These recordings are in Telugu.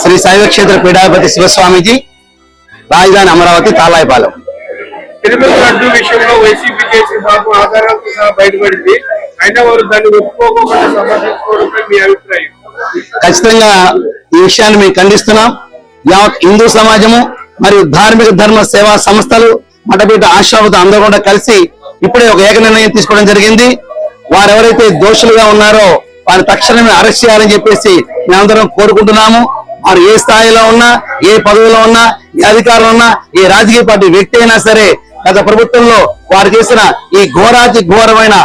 శ్రీ శైవక్షేత్ర పీఠాధిపతి శివస్వామిజీ, రాజధాని అమరావతి, తాళాయిపాలెం. తిరుపతి లడ్డు విషయంలో వైసీపీ చేసిన పాపం ఆధారాలతో సహా బయటపడింది. అయినా వారు దాన్ని ఒప్పుకోకుండా సమర్థించుకోవడంపై మీ అభిప్రాయం? ఖచ్చితంగా ఈ విషయాన్ని మేము ఖండిస్తున్నాం. యావత్ హిందూ సమాజము మరియు ధార్మిక ధర్మ సేవా సంస్థలు, మఠపీఠ ఆశ్రమాలతో అందరూ కూడా కలిసి ఇప్పుడే ఒక ఏక నిర్ణయం తీసుకోవడం జరిగింది. వారు ఎవరైతే దోషులుగా ఉన్నారో వారిని తక్షణమే అరెస్ట్ చేయాలని చెప్పేసి మేమందరం కోరుకుంటున్నాము. వారు ఏ స్థాయిలో ఉన్నా, ఏ పదవిలో ఉన్నా, ఏ అధికారంలో ఉన్నా, ఏ రాజకీయ పార్టీ వ్యక్తి అయినా సరే గత ప్రభుత్వంలో వారు చేసిన ఈ ఘోరాతి ఘోరమైన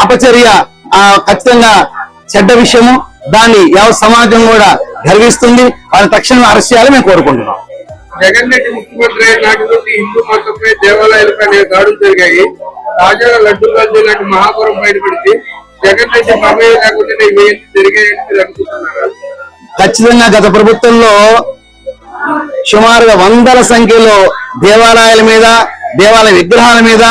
అపచర్య ఖచ్చితంగా చెడ్డ విషయము. దాన్ని యావత్ సమాజం కూడా గర్విస్తుంది. వారిని తక్షణమే అరెస్ట్ చేయాలని మేము కోరుకుంటున్నాం. జగన్ రెడ్డి ముఖ్యమంత్రి నాటి నుండి హిందూ మతంపై దేవాలయాలపై దాడులు జరిగాయి. తాజాగా లడ్డు లడ్డు లాంటి మహాపురం బయటపడింది. జగన్ రెడ్డి ప్రమేయం లేకుండా ఇవి జరిగాయని మీరు అనుకుంటున్నారా? ఖచ్చితంగా గత ప్రభుత్వంలో సుమారుగా వందల సంఖ్యలో దేవాలయాల మీద, దేవాలయ విగ్రహాల మీద,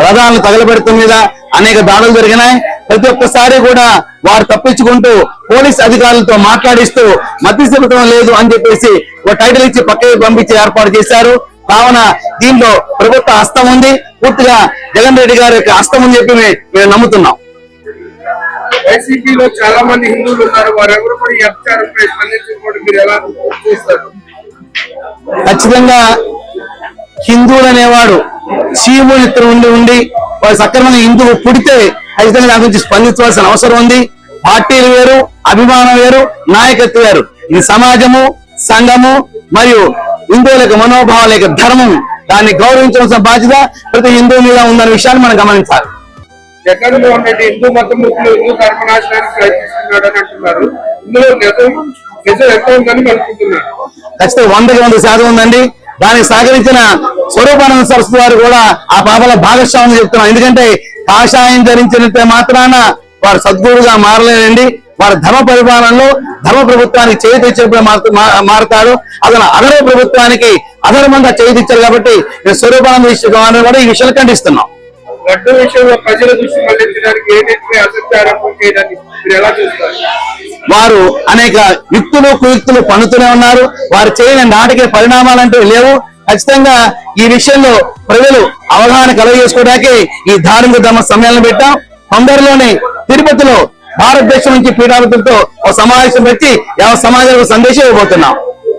రథాలను తగలబెడతం మీద అనేక దాడులు జరిగినాయి. ప్రతి ఒక్కసారి కూడా వారు తప్పించుకుంటూ పోలీస్ అధికారులతో మాట్లాడిస్తూ మధ్యస్థితం లేదు అని చెప్పేసి ఒక టైటిల్ ఇచ్చి పక్కకి పంపించి ఏర్పాటు చేశారు. కావున దీంట్లో ప్రభుత్వ హస్తం ఉంది, పూర్తిగా జగన్ రెడ్డి గారి యొక్క హస్తం అని చెప్పి మేము నమ్ముతున్నాం. వైసీపీలో చాలా మంది హిందువులు ఉన్నారు. వారెవరు కూడా ఈ అత్యాచారంపై స్పందించుకోవడం మీరు ఎలా చూస్తారు? ఖచ్చితంగా హిందువులు అనేవాడు శివుని ఉండి వాడు సక్రమంగా హిందువు పుడితే ఖచ్చితంగా దాని గురించి స్పందించవలసిన అవసరం ఉంది. పార్టీలు వేరు, అభిమానం వేరు, నాయకత్వం వేరు. ఇది సమాజము, సంఘము మరియు హిందువుల యొక్క మనోభావాల యొక్క ధర్మం. దాన్ని గౌరవించవలసిన బాధ్యత ప్రతి హిందువు మీద ఉందనే విషయాన్ని మనం గమనించాలి. జగన్మోహన్ రెడ్డి హిందూ మతం ముఖ్యులు హిందూ ధర్మనాశనానికి ప్రయత్నిస్తున్నాడని అంటున్నారు. ఇందులో నిజం ఎంత ఉందని అనుకుంటున్నారు? ఖచ్చితంగా 100% ఉందండి. దానికి సహకరించిన స్వరూపానంద సరస్వతి వారు కూడా ఆ పాపల భాగస్వామ్యం చెప్తున్నాం. ఎందుకంటే కాషాయం ధరించినంత మాత్రాన వారు సద్గురుగా మారలేదండి. వారి ధర్మ పరిపాలనలో ధర్మ ప్రభుత్వానికి చేయి తెచ్చినప్పుడు మారతాడు. అతను అధర్మ ప్రభుత్వానికి అధర్మంగా చేయి తెచ్చారు. కాబట్టి స్వరూపానంద కూడా ఈ విషయాన్ని ఖండిస్తున్నాం. లడ్డు విషయంలో ప్రజల దృష్టి మళ్లించడానికి ఏదైతే అసత్యారోపణ చేయడానికి మీరు ఎలా చూస్తారు? వారు అనేక యుక్తులు కుయుక్తులు పన్నుతూనే ఉన్నారు. వారు చేయని నాటికే పరిణామాలంటూ లేవు. ఖచ్చితంగా ఈ విషయంలో ప్రజలు అవగాహన కలుగజేసుకోవడానికి ఈ ధార్మిక ధర్మ సమ్మేళనం పెట్టాం. తొందరలోనే తిరుపతిలో భారతదేశం నుంచి పీఠాధిపతులతో ఒక సమావేశం పెట్టి యావత్ సమాజానికి సందేశం ఇవ్వబోతున్నాం.